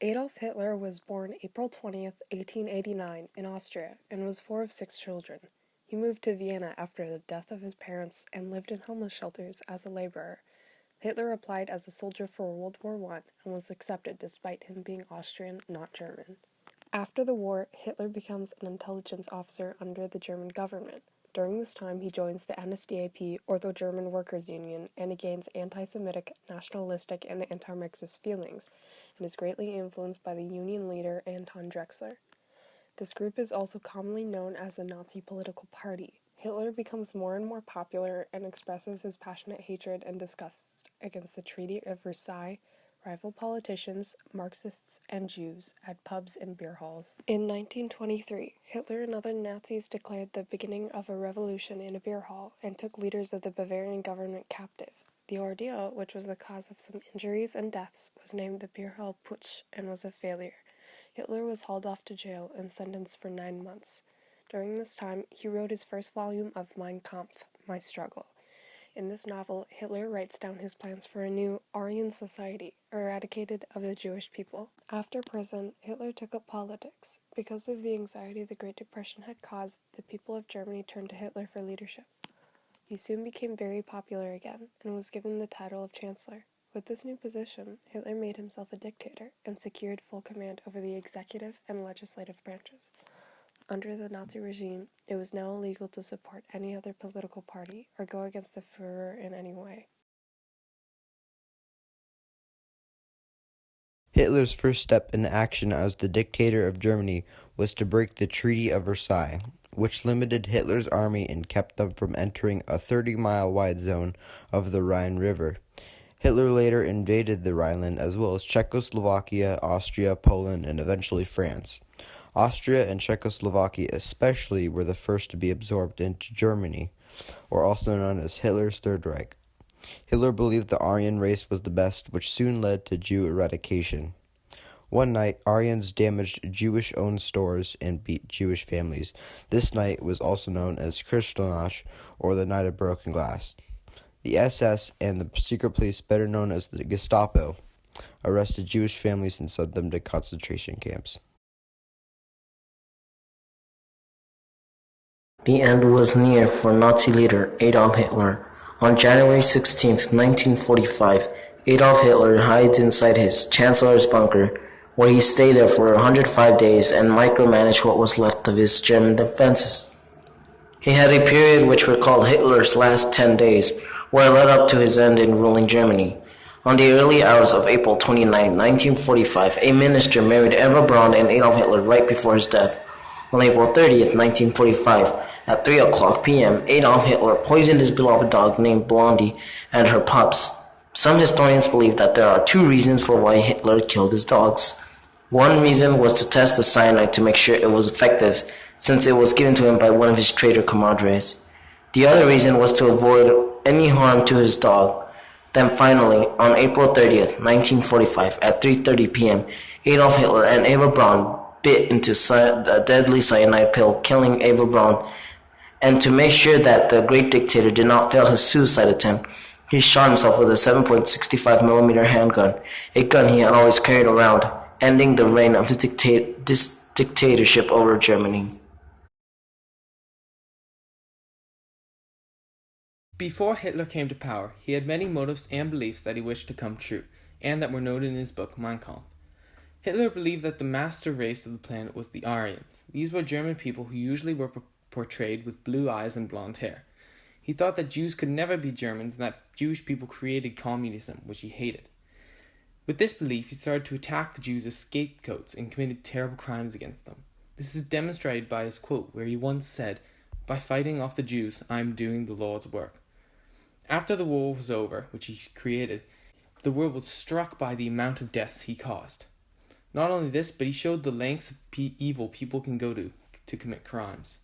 Adolf Hitler was born April 20th, 1889, in Austria, and was four of six children. He moved to Vienna after the death of his parents and lived in homeless shelters as a laborer. Hitler applied as a soldier for World War I and was accepted despite him being Austrian, not German. After the war, Hitler becomes an intelligence officer under the German government. During this time, he joins the NSDAP, or the German Workers' Union, and he gains anti-Semitic, nationalistic, and anti-Marxist feelings, and is greatly influenced by the Union leader Anton Drexler. This group is also commonly known as the Nazi political party. Hitler becomes more and more popular and expresses his passionate hatred and disgust against the Treaty of Versailles, rival politicians, Marxists, and Jews at pubs and beer halls. In 1923, Hitler and other Nazis declared the beginning of a revolution in a beer hall and took leaders of the Bavarian government captive. The ordeal, which was the cause of some injuries and deaths, was named the Beer Hall Putsch and was a failure. Hitler was hauled off to jail and sentenced for 9 months. During this time, he wrote his first volume of Mein Kampf, My Struggle. In this novel, Hitler writes down his plans for a new Aryan society, eradicated of the Jewish people. After prison, Hitler took up politics. Because of the anxiety the Great Depression had caused, the people of Germany turned to Hitler for leadership. He soon became very popular again, and was given the title of Chancellor. With this new position, Hitler made himself a dictator and secured full command over the executive and legislative branches. Under the Nazi regime, it was now illegal to support any other political party or go against the Führer in any way. Hitler's first step in action as the dictator of Germany was to break the Treaty of Versailles, which limited Hitler's army and kept them from entering a 30-mile wide zone of the Rhine River. Hitler later invaded the Rhineland as well as Czechoslovakia, Austria, Poland, and eventually France. Austria and Czechoslovakia especially were the first to be absorbed into Germany, or also known as Hitler's Third Reich. Hitler believed the Aryan race was the best, which soon led to Jew eradication. One night, Aryans damaged Jewish-owned stores and beat Jewish families. This night was also known as Kristallnacht, or the Night of Broken Glass. The SS and the secret police, better known as the Gestapo, arrested Jewish families and sent them to concentration camps. The end was near for Nazi leader Adolf Hitler. On January 16, 1945, Adolf Hitler hides inside his Chancellor's bunker, where he stayed there for 105 days and micromanaged what was left of his German defenses. He had a period which were called Hitler's last 10 days, where it led up to his end in ruling Germany. On the early hours of April 29, 1945, a minister married Eva Braun and Adolf Hitler right before his death. On April 30th, 1945, at 3 o'clock p.m., Adolf Hitler poisoned his beloved dog named Blondie and her pups. Some historians believe that there are two reasons for why Hitler killed his dogs. One reason was to test the cyanide to make sure it was effective, since it was given to him by one of his traitor comrades. The other reason was to avoid any harm to his dog. Then finally, on April 30th, 1945, at 3:30 p.m., Adolf Hitler and Eva Braun bit into a deadly cyanide pill, killing Eva Braun. And to make sure that the great dictator did not fail his suicide attempt, he shot himself with a 7.65mm handgun, a gun he had always carried around, ending the reign of his dictatorship over Germany. Before Hitler came to power, he had many motives and beliefs that he wished to come true, and that were noted in his book Mein Kampf. Hitler believed that the master race of the planet was the Aryans. These were German people who usually were portrayed with blue eyes and blonde hair. He thought that Jews could never be Germans and that Jewish people created communism, which he hated. With this belief, he started to attack the Jews as scapegoats and committed terrible crimes against them. This is demonstrated by his quote, where he once said, "By fighting off the Jews, I am doing the Lord's work." After the war was over, which he created, the world was struck by the amount of deaths he caused. Not only this, but he showed the lengths of evil people can go to commit crimes.